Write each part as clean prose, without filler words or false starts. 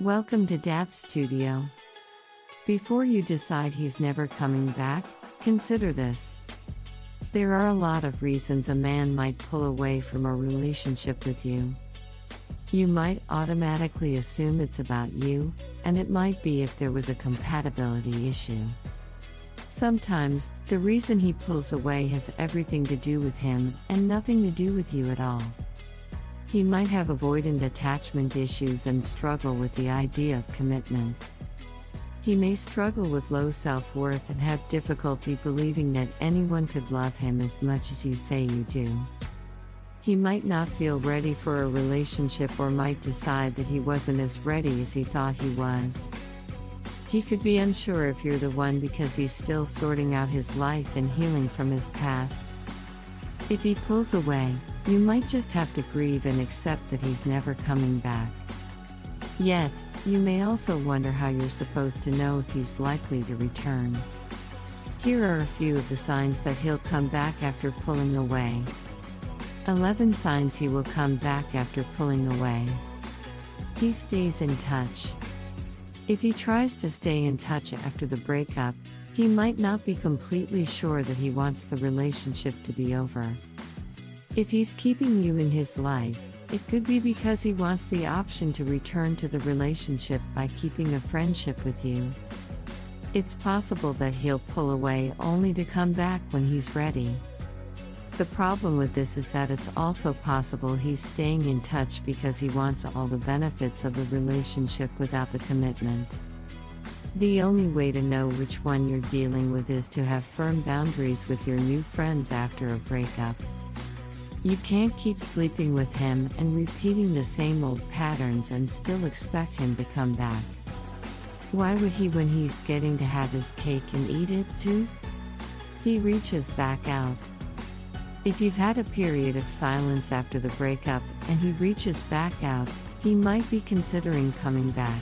Welcome to Dad's Studio. Before you decide he's never coming back, consider this. There are a lot of reasons a man might pull away from a relationship with you. You might automatically assume it's about you, and it might be if there was a compatibility issue. Sometimes, the reason he pulls away has everything to do with him and nothing to do with you at all. He might have avoidant attachment issues and struggle with the idea of commitment. He may struggle with low self-worth and have difficulty believing that anyone could love him as much as you say you do. He might not feel ready for a relationship or might decide that he wasn't as ready as he thought he was. He could be unsure if you're the one because he's still sorting out his life and healing from his past. If he pulls away, you might just have to grieve and accept that he's never coming back. Yet, you may also wonder how you're supposed to know if he's likely to return. Here are a few of the signs that he'll come back after pulling away. 11 signs he will come back after pulling away. He stays in touch. If he tries to stay in touch after the breakup, he might not be completely sure that he wants the relationship to be over. If he's keeping you in his life, it could be because he wants the option to return to the relationship by keeping a friendship with you. It's possible that he'll pull away only to come back when he's ready. The problem with this is that it's also possible he's staying in touch because he wants all the benefits of the relationship without the commitment. The only way to know which one you're dealing with is to have firm boundaries with your new friends after a breakup. You can't keep sleeping with him and repeating the same old patterns and still expect him to come back. Why would he when he's getting to have his cake and eat it too? He reaches back out. If you've had a period of silence after the breakup and he reaches back out, he might be considering coming back.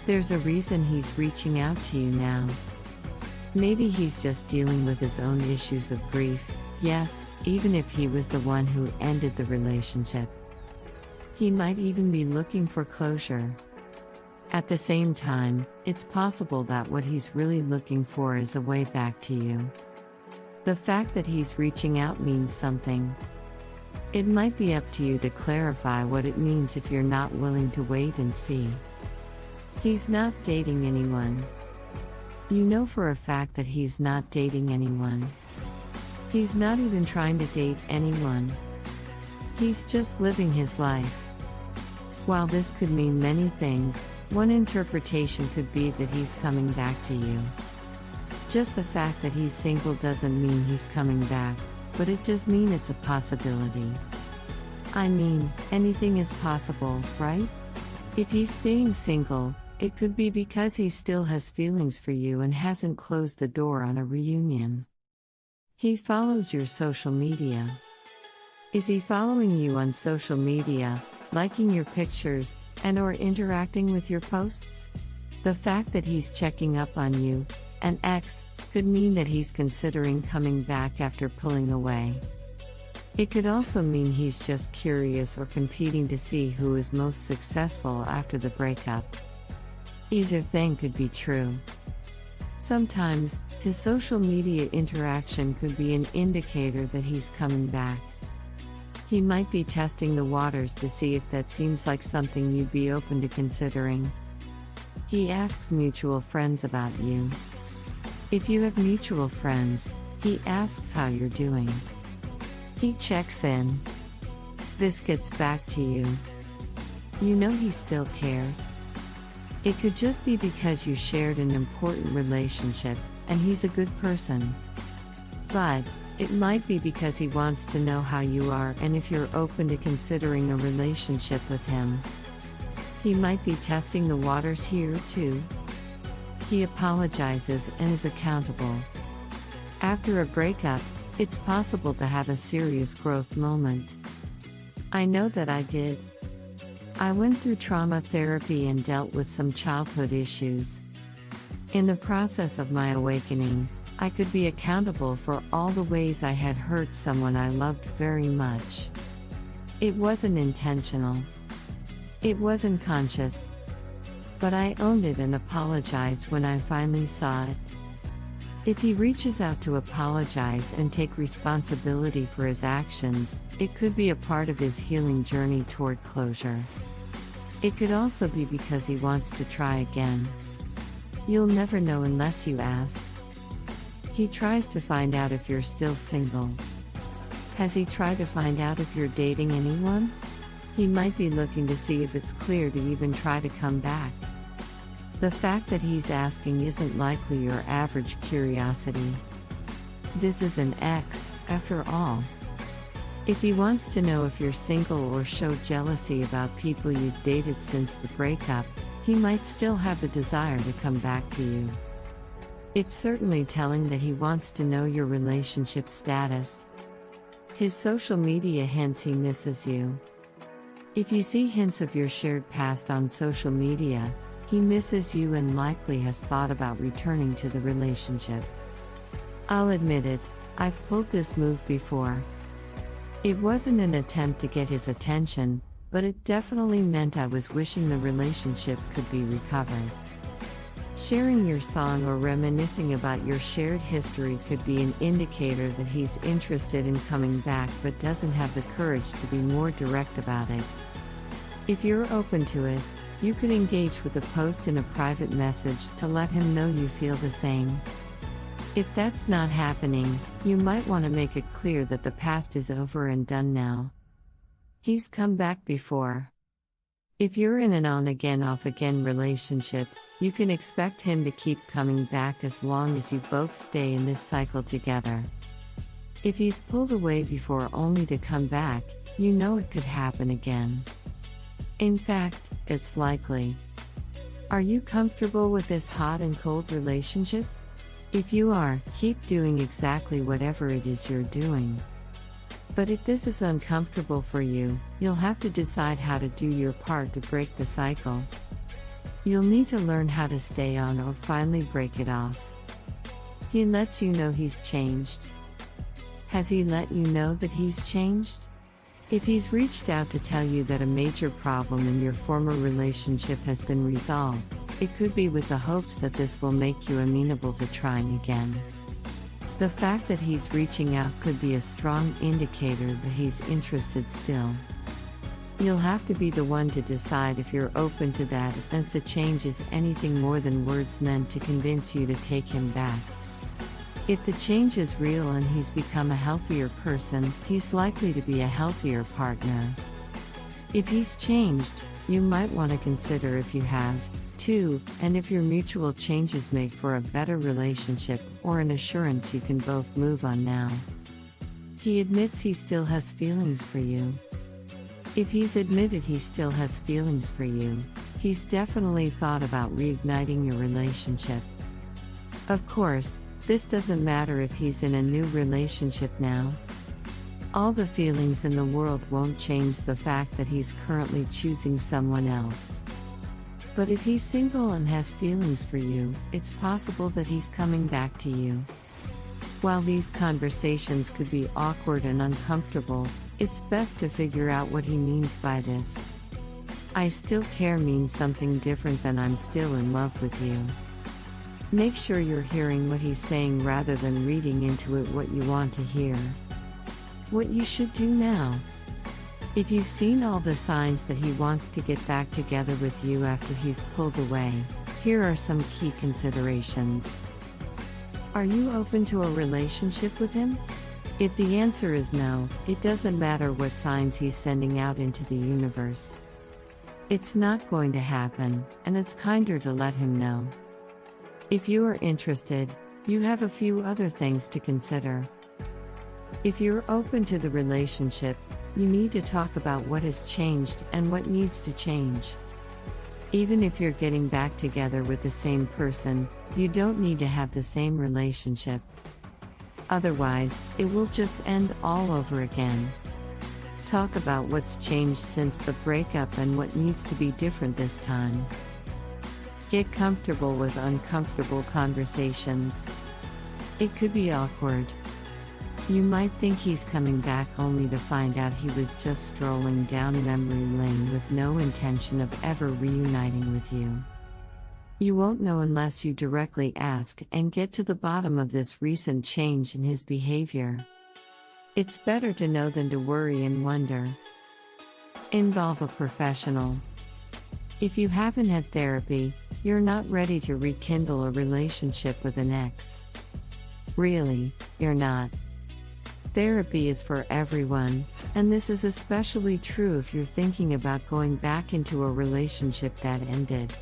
There's a reason he's reaching out to you now. Maybe he's just dealing with his own issues of grief, yes, even if he was the one who ended the relationship. He might even be looking for closure. At the same time, it's possible that what he's really looking for is a way back to you. The fact that he's reaching out means something. It might be up to you to clarify what it means if you're not willing to wait and see. He's not dating anyone. You know for a fact that he's not dating anyone. He's not even trying to date anyone. He's just living his life. While this could mean many things, one interpretation could be that he's coming back to you. Just the fact that he's single doesn't mean he's coming back, but it does mean it's a possibility. I mean, anything is possible, right? If he's staying single, it could be because he still has feelings for you and hasn't closed the door on a reunion. He follows your social media. Is he following you on social media, liking your pictures, and/or interacting with your posts? The fact that he's checking up on you, an ex, could mean that he's considering coming back after pulling away. It could also mean he's just curious or competing to see who is most successful after the breakup. Either thing could be true. Sometimes, his social media interaction could be an indicator that he's coming back. He might be testing the waters to see if that seems like something you'd be open to considering. He asks mutual friends about you. If you have mutual friends, he asks how you're doing. He checks in. This gets back to you. You know he still cares. It could just be because you shared an important relationship, and he's a good person. But, it might be because he wants to know how you are and if you're open to considering a relationship with him. He might be testing the waters here too. He apologizes and is accountable. After a breakup, it's possible to have a serious growth moment. I know that I did. I went through trauma therapy and dealt with some childhood issues. In the process of my awakening, I could be accountable for all the ways I had hurt someone I loved very much. It wasn't intentional. It wasn't conscious. But I owned it and apologized when I finally saw it. If he reaches out to apologize and take responsibility for his actions, it could be a part of his healing journey toward closure. It could also be because he wants to try again. You'll never know unless you ask. He tries to find out if you're still single. Has he tried to find out if you're dating anyone? He might be looking to see if it's clear to even try to come back. The fact that he's asking isn't likely your average curiosity. This is an ex, after all. If he wants to know if you're single or show jealousy about people you've dated since the breakup, he might still have the desire to come back to you. It's certainly telling that he wants to know your relationship status. His social media hints he misses you. If you see hints of your shared past on social media, he misses you and likely has thought about returning to the relationship. I'll admit it, I've pulled this move before. It wasn't an attempt to get his attention, but it definitely meant I was wishing the relationship could be recovered. Sharing your song or reminiscing about your shared history could be an indicator that he's interested in coming back but doesn't have the courage to be more direct about it. If you're open to it, you could engage with a post in a private message to let him know you feel the same. If that's not happening, you might want to make it clear that the past is over and done now. He's come back before. If you're in an on-again off-again relationship, you can expect him to keep coming back as long as you both stay in this cycle together. If he's pulled away before only to come back, you know it could happen again. In fact, it's likely. Are you comfortable with this hot and cold relationship? If you are, keep doing exactly whatever it is you're doing. But if this is uncomfortable for you, you'll have to decide how to do your part to break the cycle. You'll need to learn how to stay on or finally break it off. He lets you know he's changed. Has he let you know that he's changed? If he's reached out to tell you that a major problem in your former relationship has been resolved, it could be with the hopes that this will make you amenable to trying again. The fact that he's reaching out could be a strong indicator that he's interested still. You'll have to be the one to decide if you're open to that and if the change is anything more than words meant to convince you to take him back. If the change is real and he's become a healthier person, he's likely to be a healthier partner. If he's changed, you might want to consider if you have, too, and if your mutual changes make for a better relationship or an assurance you can both move on now. He admits he still has feelings for you. If he's admitted he still has feelings for you, he's definitely thought about reigniting your relationship. Of course, this doesn't matter if he's in a new relationship now. All the feelings in the world won't change the fact that he's currently choosing someone else. But if he's single and has feelings for you, it's possible that he's coming back to you. While these conversations could be awkward and uncomfortable, it's best to figure out what he means by this. I still care means something different than I'm still in love with you. Make sure you're hearing what he's saying rather than reading into it what you want to hear. What you should do now. If you've seen all the signs that he wants to get back together with you after he's pulled away, here are some key considerations. Are you open to a relationship with him? If the answer is no, it doesn't matter what signs he's sending out into the universe. It's not going to happen, and it's kinder to let him know. If you are interested, you have a few other things to consider. If you're open to the relationship, you need to talk about what has changed and what needs to change. Even if you're getting back together with the same person, you don't need to have the same relationship. Otherwise, it will just end all over again. Talk about what's changed since the breakup and what needs to be different this time. Get comfortable with uncomfortable conversations. It could be awkward. You might think he's coming back only to find out he was just strolling down memory lane with no intention of ever reuniting with you. You won't know unless you directly ask and get to the bottom of this recent change in his behavior. It's better to know than to worry and wonder. Involve a professional. If you haven't had therapy, you're not ready to rekindle a relationship with an ex. Really, you're not. Therapy is for everyone, and this is especially true if you're thinking about going back into a relationship that ended.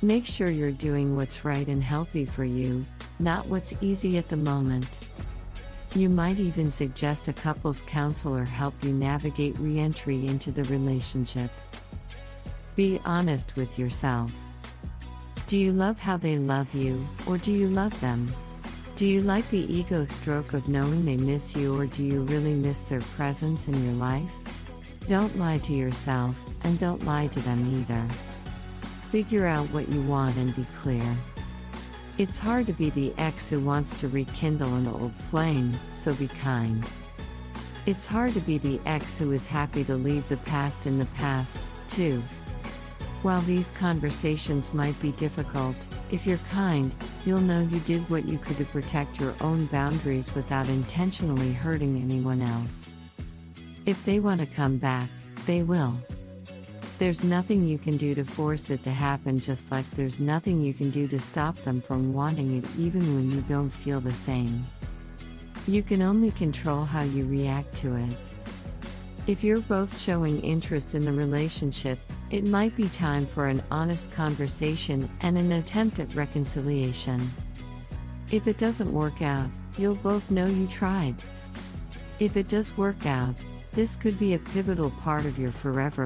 Make sure you're doing what's right and healthy for you, not what's easy at the moment. You might even suggest a couples counselor help you navigate re-entry into the relationship. Be honest with yourself. Do you love how they love you, or do you love them? Do you like the ego stroke of knowing they miss you, or do you really miss their presence in your life? Don't lie to yourself, and don't lie to them either. Figure out what you want and be clear. It's hard to be the ex who wants to rekindle an old flame, so be kind. It's hard to be the ex who is happy to leave the past in the past, too. While these conversations might be difficult, if you're kind, you'll know you did what you could to protect your own boundaries without intentionally hurting anyone else. If they want to come back, they will. There's nothing you can do to force it to happen, just like there's nothing you can do to stop them from wanting it even when you don't feel the same. You can only control how you react to it. If you're both showing interest in the relationship, it might be time for an honest conversation and an attempt at reconciliation. If it doesn't work out, you'll both know you tried. If it does work out, this could be a pivotal part of your forever